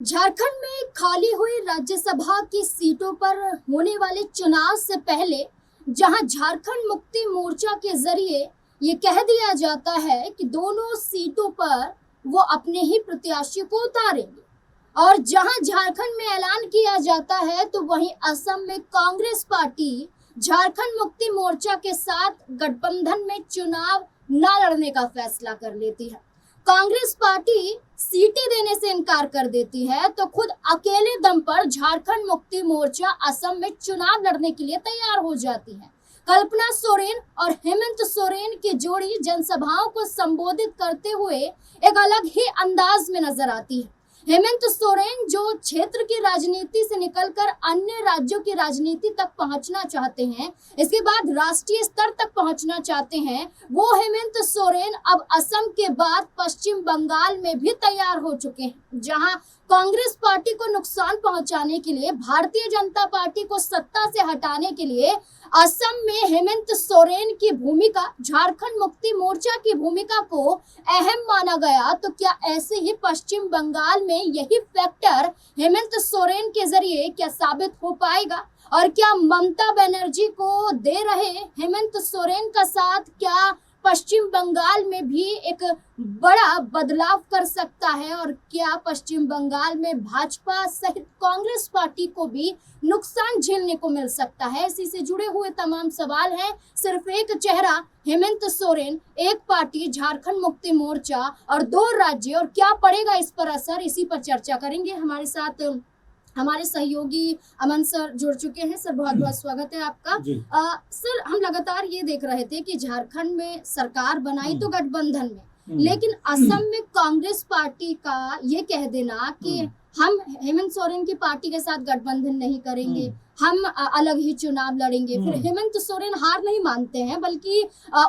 झारखंड में खाली हुई राज्यसभा की सीटों पर होने वाले चुनाव से पहले जहां झारखंड मुक्ति मोर्चा के जरिए ये कह दिया जाता है कि दोनों सीटों पर वो अपने ही प्रत्याशी को उतारेंगे, और जहां झारखंड में ऐलान किया जाता है तो वहीं असम में कांग्रेस पार्टी झारखंड मुक्ति मोर्चा के साथ गठबंधन में चुनाव न लड़ने का फैसला कर लेती है। कांग्रेस पार्टी सीटें देने से इनकार कर देती है तो खुद अकेले दम पर झारखंड मुक्ति मोर्चा असम में चुनाव लड़ने के लिए तैयार हो जाती है। कल्पना सोरेन और हेमंत सोरेन की जोड़ी जनसभाओं को संबोधित करते हुए एक अलग ही अंदाज में नजर आती है। हेमंत सोरेन जो क्षेत्र की राजनीति से निकलकर अन्य राज्यों की राजनीति तक पहुंचना चाहते हैं, इसके बाद राष्ट्रीय स्तर तक पहुंचना चाहते हैं, वो हेमंत सोरेन अब असम के बाद पश्चिम बंगाल में भी तैयार हो चुके हैं, जहां कांग्रेस पार्टी को नुकसान पहुंचाने के लिए, भारतीय जनता पार्टी को सत्ता से हटाने के लिए असम में हेमंत सोरेन की भूमिका, झारखंड मुक्ति मोर्चा की भूमिका को अहम माना गया। तो क्या ऐसे ही पश्चिम बंगाल में यही फैक्टर हेमंत सोरेन के जरिए क्या साबित हो पाएगा, और क्या ममता बनर्जी को दे रहे हेमंत सोरेन का साथ क्या पश्चिम बंगाल में भी एक बड़ा बदलाव कर सकता है, और क्या पश्चिम बंगाल में भाजपा सहित कांग्रेस पार्टी को भी नुकसान झेलने को मिल सकता है? इसी से जुड़े हुए तमाम सवाल हैं। सिर्फ एक चेहरा हेमंत सोरेन, एक पार्टी झारखंड मुक्ति मोर्चा और दो राज्य, और क्या पड़ेगा इस पर असर, इसी पर चर्चा करेंगे। हमारे साथ हमारे सहयोगी अमन सर जुड़ चुके हैं। सर, बहुत बहुत स्वागत है आपका। सर, हम लगातार ये देख रहे थे कि झारखंड में सरकार बनाई तो गठबंधन में, लेकिन असम में कांग्रेस पार्टी का ये कह देना कि हम हेमंत सोरेन की पार्टी के साथ गठबंधन नहीं करेंगे, हम अलग ही चुनाव लड़ेंगे। फिर हेमंत सोरेन हार नहीं मानते हैं, बल्कि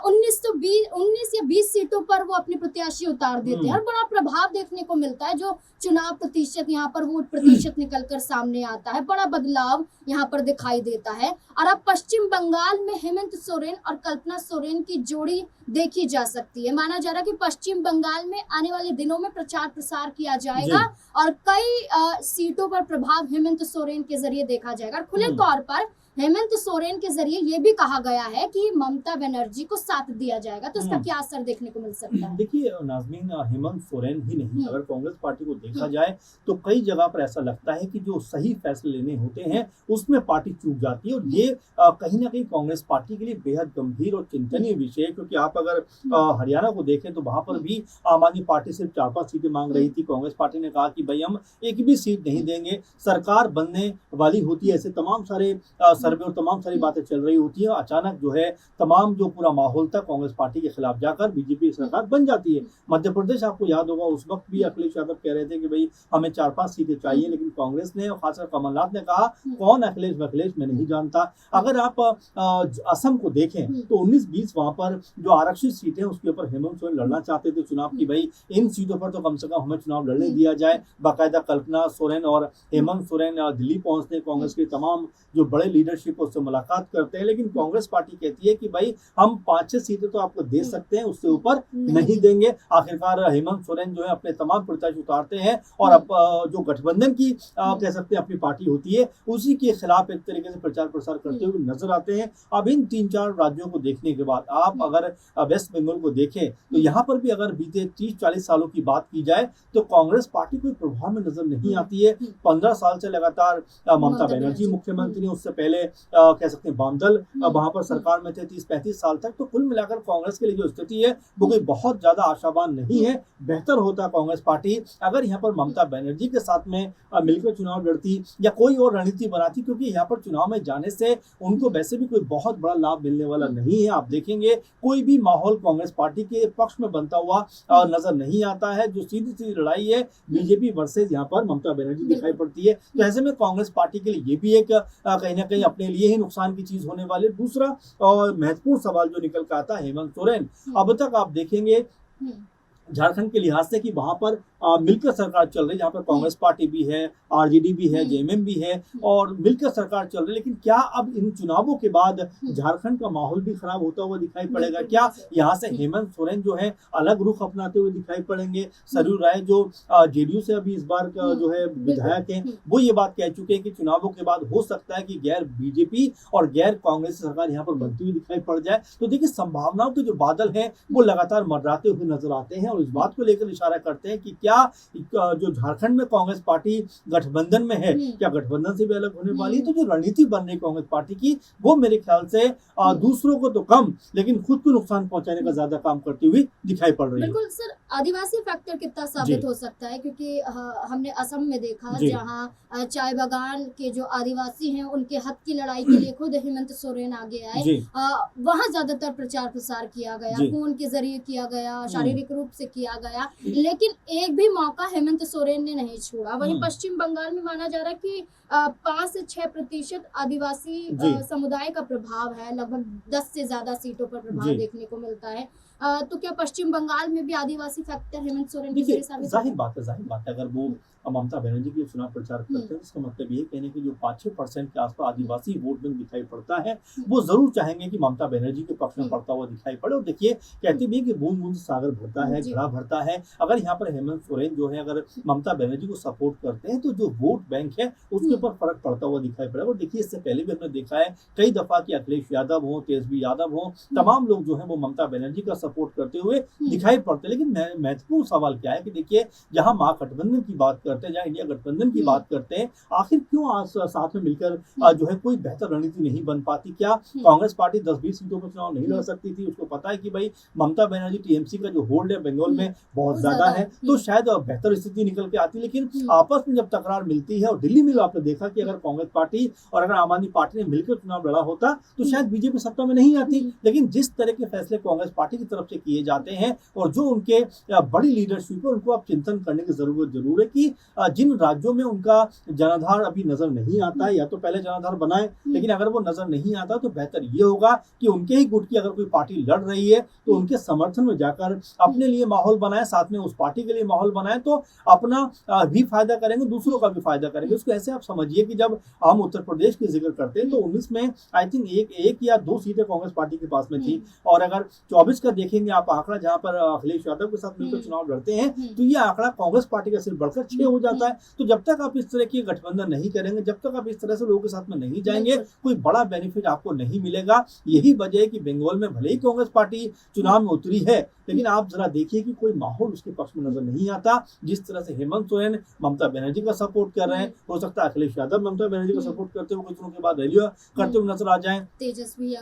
19 या 20 सीटों पर वो अपने प्रत्याशी उतार देते हैं, और बड़ा प्रभाव देखने को मिलता है। जो चुनाव प्रतिशत यहाँ पर वोट प्रतिशत निकलकर सामने आता है, बड़ा बदलाव यहाँ पर दिखाई देता है। और अब पश्चिम बंगाल में हेमंत सोरेन और कल्पना सोरेन की जोड़ी देखी जा सकती है। माना जा रहा है कि पश्चिम बंगाल में आने वाले दिनों में प्रचार प्रसार किया जाएगा और कई सीटों पर प्रभाव हेमंत सोरेन के जरिए देखा जाएगा। खुले तौर पर हेमंत सोरेन के जरिए ये भी कहा गया है कि ममता बनर्जी को साथ दिया जाएगा, तो इसका क्या असर देखने को मिल सकता है? देखिए नाज़मीन, हेमंत सोरेन ही नहीं, अगर कांग्रेस पार्टी को देखा जाए तो कई जगह पर ऐसा लगता है कि जो सही फैसले लेने होते हैं उसमें पार्टी चूक जाती है, और ये कहीं ना कहीं कांग्रेस पार्टी के लिए बेहद गंभीर और चिंतनीय विषय है। क्योंकि आप अगर हरियाणा को देखें तो वहां पर भी आम आदमी पार्टी सिर्फ 4-5 सीटें मांग रही थी। कांग्रेस पार्टी ने कहा कि भाई हम एक भी सीट नहीं देंगे, सरकार बनने वाली होती है, ऐसे तमाम सारे सर्वे और तमाम सारी बातें चल रही होती है। अचानक जो है तमाम जो पूरा माहौल था कांग्रेस पार्टी के खिलाफ जाकर बीजेपी सरकार बन जाती है। मध्य प्रदेश आपको याद होगा, उस वक्त भी अखिलेश यादव कह रहे थे कि भाई हमें 4-5 सीटें चाहिए, लेकिन कांग्रेस ने और खासकर कमलनाथ ने कहा कौन अखिलेश मैं नहीं जानता। अगर आप असम को देखें तो 19-20 वहां पर जो आरक्षित सीटें उसके ऊपर हेमंत सोरेन लड़ना चाहते थे चुनाव की, भाई इन सीटों पर तो कम से कम हमें चुनाव लड़ने दिया जाए। बाकायदा कल्पना सोरेन और हेमंत सोरेन दिल्ली पहुंचते, कांग्रेस के तमाम जो बड़े लीडरशिप उससे मुलाकात करते हैं, लेकिन कांग्रेस पार्टी कहती है कि भाई हम 5-6 सीटें तो आपको दे सकते हैं, उससे ऊपर नहीं देंगे। आखिरकार हेमंत सोरेन जो है अपने तमाम प्रत्याशी उतारते हैं, और अब जो गठबंधन की कह सकते हैं अपनी पार्टी होती है, उसी के खिलाफ एक तरीके से प्रचार प्रसार करते हुए नजर आते हैं। अब इन 3-4 राज्यों को देखने के बाद आप अगर वेस्ट बंगाल को देखें तो यहाँ पर भी अगर बीते 30-40 सालों की बात की जाए तो कांग्रेस पार्टी कोई प्रभाव में नजर नहीं आती है। 15 साल से लगातार ममता बनर्जी मुख्यमंत्री, उससे पहले कह सकते हैं बामदल वहां पर सरकार में थे 30-35 साल तक। तो कुल मिलाकर कांग्रेस के लिए जो स्थिति है वो कोई बहुत ज्यादा आशावान नहीं है। बेहतर होता कांग्रेस पार्टी अगर यहाँ पर ममता बनर्जी के साथ में मिलकर चुनाव लड़ती या कोई और रणनीति बनाती, क्योंकि यहाँ पर चुनाव में जाने से उनको वैसे भी कोई बहुत बड़ा लाभ मिलने वाला नहीं है। आप देखेंगे कोई भी माहौल कांग्रेस पार्टी के पक्ष में बनता हुआ नजर नहीं आता है। जो सीधी सीधी लड़ाई है बीजेपी वर्सेज यहाँ पर ममता बनर्जी दिखाई पड़ती है। तो ऐसे में कांग्रेस पार्टी के लिए ये भी एक कहीं ना कहीं अपने लिए ही नुकसान की चीज होने वाली। दूसरा और महत्वपूर्ण सवाल जो निकल कर आता है हेमंत सोरेन, अब तक आप देखेंगे झारखंड के लिहाज से कि वहां पर मिलकर सरकार चल रही है, जहाँ पर कांग्रेस पार्टी भी है, आरजेडी भी है, जेएमएम भी है और मिलकर सरकार चल रही है। लेकिन क्या अब इन चुनावों के बाद झारखंड का माहौल भी खराब होता हुआ दिखाई पड़ेगा? क्या यहाँ से हेमंत सोरेन जो है अलग रुख अपनाते हुए दिखाई पड़ेंगे? सरयू राय जो जेडीयू से अभी इस बार का जो है विधायक है, वो ये बात कह चुके हैं कि चुनावों के बाद हो सकता है कि गैर बीजेपी और गैर कांग्रेस सरकार यहाँ पर बनती हुई दिखाई पड़ जाए। तो देखिए, संभावनाओं के जो बादल हैं वो लगातार मंडराते हुए नजर आते हैं और इस बात को लेकर इशारा करते हैं कि क्या जो झारखंड में कांग्रेस पार्टी गठबंधन में है, क्या गठबंधन से भी अलग होने वाली है? तो जो रणनीति बन रही कांग्रेस पार्टी की, वो मेरे ख्याल से दूसरों को तो कम लेकिन खुद को नुकसान पहुंचाने का ज्यादा काम करती हुई दिखाई पड़ रही है। बिल्कुल सर, आदिवासी फैक्टर कितना साबित हो सकता है, क्योंकि हमने असम में देखा जहां चाय बागान के जो आदिवासी हैं उनके हक की लड़ाई के लिए खुद हेमंत सोरेन आगे आए। वहां ज्यादातर प्रचार प्रसार किया गया, फोन के जरिए किया गया, शारीरिक रूप से किया गया, लेकिन एक भी मौका हेमंत सोरेन ने नहीं छोड़ा। वहीं पश्चिम बंगाल में माना जा रहा है कि 5 से 6% आदिवासी समुदाय का प्रभाव है, लगभग 10 से ज्यादा सीटों पर प्रभाव देखने को मिलता है। तो क्या पश्चिम बंगाल में भी आदिवासी फैक्टर हेमंत सोरेन की वजह से जाहिर बात है अगर वो ममता बनर्जी के चुनाव प्रचार करते हैं, इसका मतलब ये कहने की जो 5-6% के आसपास आदिवासी वोट बैंक दिखाई पड़ता है, वो जरूर चाहेंगे कि ममता बनर्जी के पक्ष में पड़ता हुआ दिखाई पड़े। और देखिए, कहते भी कि बूंद बूंद सागर भरता है, घड़ा भरता है। अगर यहाँ पर हेमंत सोरेन जो है अगर ममता बनर्जी को सपोर्ट करते हैं तो जो वोट बैंक है उसके ऊपर फर्क पड़ता हुआ दिखाई पड़ेगा। और देखिए, इससे पहले भी हमने देखा है कई दफा कि अखिलेश यादव हो, तेजस्वी यादव हो, तमाम लोग जो है वो ममता बनर्जी का सपोर्ट करते हुए दिखाई पड़ते हैं। लेकिन महत्वपूर्ण सवाल क्या है कि देखिए, जहां महागठबंधन की बात करते हैं, जहां इंडिया गठबंधन की बात करते हैं, आखिर क्यों साथ में मिलकर जो है कोई बेहतर रणनीति नहीं बन पाती? क्या कांग्रेस पार्टी 10-20 सीटों पर चुनाव नहीं लड़ सकती थी? उसको पता है कि भाई ममता बनर्जी टीएमसी का जो होल्ड है बंगाल में बहुत ज्यादा है, तो शायद बेहतर स्थिति निकल के आती। लेकिन आपस में जब तकरार मिलती है, और दिल्ली में आपने देखा कि अगर कांग्रेस पार्टी और अगर आम आदमी पार्टी ने मिलकर चुनाव लड़ा होता तो शायद बीजेपी सत्ता में नहीं आती। लेकिन जिस तरह के फैसले कांग्रेस पार्टी की तरफ से किए जाते हैं और जो उनके बड़ी लीडरशिप है, उनको अब चिंतन करने की जरूर है कि जिन राज्यों में उनका जनाधार अभी नजर नहीं आता है, या तो पहले जनाधार बनाए, लेकिन अगर वो नजर नहीं आता तो बेहतर ये होगा कि उनके ही गुट की अगर कोई पार्टी लड़ रही है तो उनके समर्थन में जाकर अपने लिए माहौल बनाए, साथ में उस पार्टी के लिए माहौल बनाए, तो अपना भी फायदा करेंगे, दूसरों का भी फायदा करेंगे। उसको ऐसे आप समझिए कि जब हम उत्तर प्रदेश की जिक्र करते हैं तो 19 में आई थिंक एक या 2 सीटें कांग्रेस पार्टी के पास में थी, और अगर 24 का देखेंगे आप आंकड़ा, जहां पर अखिलेश यादव के साथ मिलकर चुनाव लड़ते हैं, तो ये आंकड़ा कांग्रेस पार्टी का सिर्फ बढ़कर 6 हो जाता है। तो जब तक आप इस तरह की गठबंधन नहीं करेंगे, जब तक आप इस तरह से लोगों के साथ में नहीं जाएंगे, कोई बड़ा बेनिफिट आपको नहीं मिलेगा। यही वजह है कि बंगाल में भले ही कांग्रेस पार्टी चुनाव में उतरी है, लेकिन आप जरा देखिए कि कोई माहौल उसके पक्ष में नजर नहीं आता। जिस तरह से हेमंत सोरेन ममता बनर्जी का सपोर्ट कर रहे हैं, हो सकता है अखिलेश यादव ममता बनर्जी का सपोर्ट करते हुए कुछ दिनों के बाद रैली करते हुए नजर आ जाएं, तेजस्वी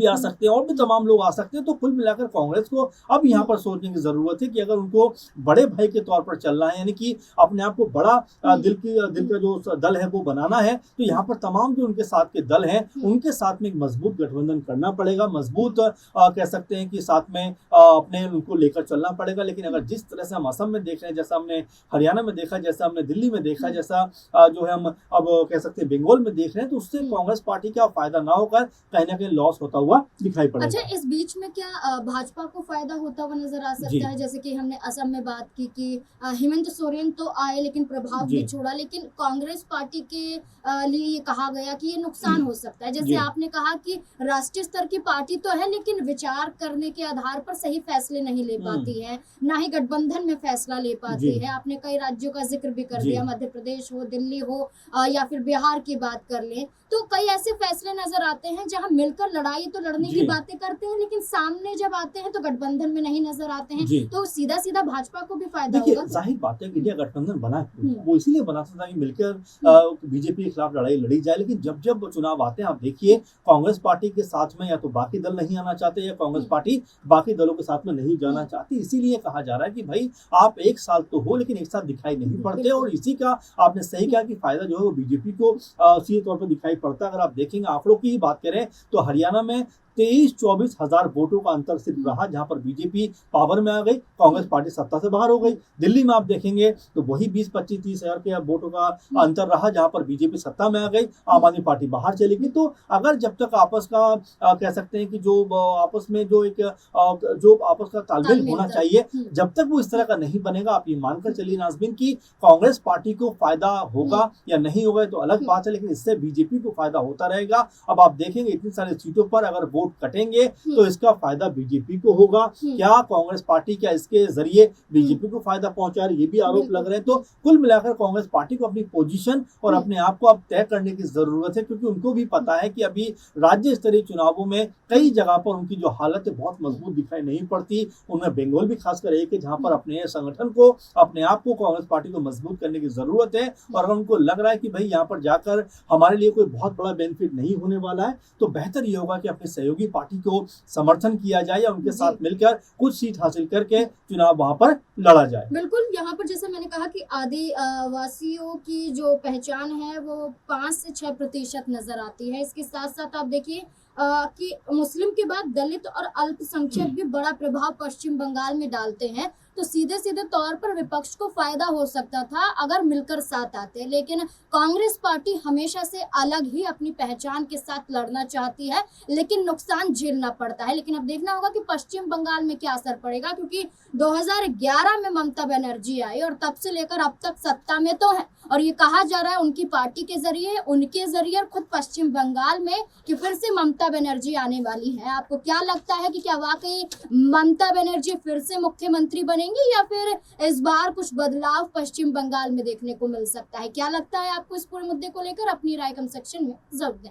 आ सकते हैं, और भी तमाम लोग आ सकते हैं। तो कुल मिलाकर कांग्रेस को अब यहाँ पर सोचने की जरूरत है कि अगर उनको बड़े भाई के तौर पर चलना है, यानी कि अपने आप को बड़ा दिल का जो दल है वो बनाना है, तो यहाँ पर तमाम जो उनके साथ के दल हैं उनके साथ में एक मजबूत गठबंधन करना पड़ेगा, मजबूत कह सकते हैं कि साथ में अपने उनको लेकर चलना पड़ेगा। लेकिन अगर जिस तरह से हम असम में देख रहे हैं, जैसा हमने हरियाणा में देखा, जैसा हमने दिल्ली में देखा, जैसा जो है हम अब कह सकते हैं बंगाल में देख रहे हैं, तो उससे कांग्रेस पार्टी का फायदा ना होकर कहीं ना कहीं लॉस होता हुआ दिखाई पड़ेगा। अच्छा, इस बीच में क्या भाजपा को फायदा होता हुआ नजर आ सकता है? जैसे कि हमने असम में बात की कि हेमंत सोरेन तो आए लेकिन प्रभाव भी छोड़ा, लेकिन कांग्रेस पार्टी के लिए ये कहा गया कि ये नुकसान हो सकता है। जैसे आपने कहा कि राष्ट्रीय स्तर की पार्टी तो है, लेकिन विचार करने के आधार पर सही फैसले नहीं ले पाती है, ना ही गठबंधन में फैसला ले पाती है। आपने कई राज्यों का जिक्र भी कर दिया, मध्य प्रदेश हो, दिल्ली हो, या फिर बिहार की बात कर लें, तो कई ऐसे फैसले नजर आते हैं जहां मिलकर लड़ाई तो लड़ने की बातें करते हैं, लेकिन सामने जब आते हैं तो गठबंधन में नहीं नजर आते हैं। तो सीधा सीधा भाजपा को भी फायदा होगा। जाहिर बात है कि इंडिया गठबंधन बना वो इसीलिए बना था कि मिलकर बीजेपी के खिलाफ लड़ाई लड़ी जाए। लेकिन जब जब चुनाव आते हैं, आप देखिए कांग्रेस पार्टी के साथ में या तो बाकी दल नहीं आना चाहते, या कांग्रेस पार्टी बाकी दलों के साथ में नहीं जाना चाहती। इसीलिए कहा जा रहा है कि भाई आप एक साथ तो हो, लेकिन एक साथ दिखाई नहीं पड़ते। और इसी का आपने सही कहा कि फायदा जो है वो बीजेपी को सीधे तौर पर दिखाई पड़ता है। अगर आप देखेंगे, आंकड़ों की ही बात करें तो हरियाणा में 23-24 हजार वोटों का अंतर सिर्फ रहा, जहां पर बीजेपी पावर में आ गई, कांग्रेस पार्टी सत्ता से बाहर हो गई। दिल्ली में आप देखेंगे तो वही 20-25-30 हजार के वोटों का अंतर रहा, जहां पर बीजेपी सत्ता में आ गई, आम आदमी पार्टी बाहर चली गई। तो अगर जब तक आपस का कह सकते हैं कि जो आपस में जो एक जो आपस का तालमेल होना चाहिए, जब तक वो इस तरह का नहीं बनेगा, आप ये मानकर चलिए नाज़मीन कि कांग्रेस पार्टी को फायदा होगा या नहीं होगा तो अलग बात है, लेकिन इससे बीजेपी को फायदा होता रहेगा। अब आप देखेंगे इतनी सारी सीटों पर अगर वोट कटेंगे तो इसका फायदा बीजेपी को होगा। क्या कांग्रेस पार्टी क्या इसके जरिए बीजेपी को फायदा पहुंचा रही, ये भी आरोप लग रहे हैं। तो कुल मिलाकर कांग्रेस पार्टी को अपनी पोजीशन और अपने आप को अब तय करने की जरूरत है, क्योंकि उनको भी पता है कि अभी राज्य स्तरीय चुनावों में कई जगह पर उनकी जो हालत है बहुत मजबूत दिखाई नहीं पड़ती। उनमें बंगाल भी खासकर एक है जहां पर अपने संगठन को, अपने आप को, कांग्रेस पार्टी को मजबूत करने की जरूरत है। और अगर उनको लग रहा है कि भाई यहाँ पर जाकर हमारे लिए कोई बहुत बड़ा बेनिफिट नहीं होने वाला है, तो बेहतर ये होगा कि अपनी सहयोगी पार्टी को समर्थन किया जाए या उनके साथ मिलकर कुछ सीट हासिल करके चुनाव वहां पर लड़ा जाए। बिल्कुल, यहाँ पर जैसे मैंने कहा कि आदिवासियों की जो पहचान है वो 5 से 6% नजर आती है। इसके साथ साथ आप देखिए कि मुस्लिम के बाद दलित और अल्पसंख्यक भी बड़ा प्रभाव पश्चिम बंगाल में डालते हैं। तो सीधे सीधे तौर पर विपक्ष को फायदा हो सकता था अगर मिलकर साथ आते, लेकिन कांग्रेस पार्टी हमेशा से अलग ही अपनी पहचान के साथ लड़ना चाहती है, लेकिन नुकसान झेलना पड़ता है। लेकिन अब देखना होगा कि पश्चिम बंगाल में क्या असर पड़ेगा, क्योंकि 2011 में ममता बनर्जी आई और तब से लेकर अब तक सत्ता में तो है, और ये कहा जा रहा है उनकी पार्टी के जरिए, उनके जरिए और खुद पश्चिम बंगाल में कि फिर से ममता बनर्जी आने वाली है। आपको क्या लगता है कि क्या वाकई ममता बनर्जी फिर से मुख्यमंत्री बनेंगी या फिर इस बार कुछ बदलाव पश्चिम बंगाल में देखने को मिल सकता है? क्या लगता है आपको इस पूरे मुद्दे को लेकर? अपनी राय कमेंट सेक्शन में जरूर दें।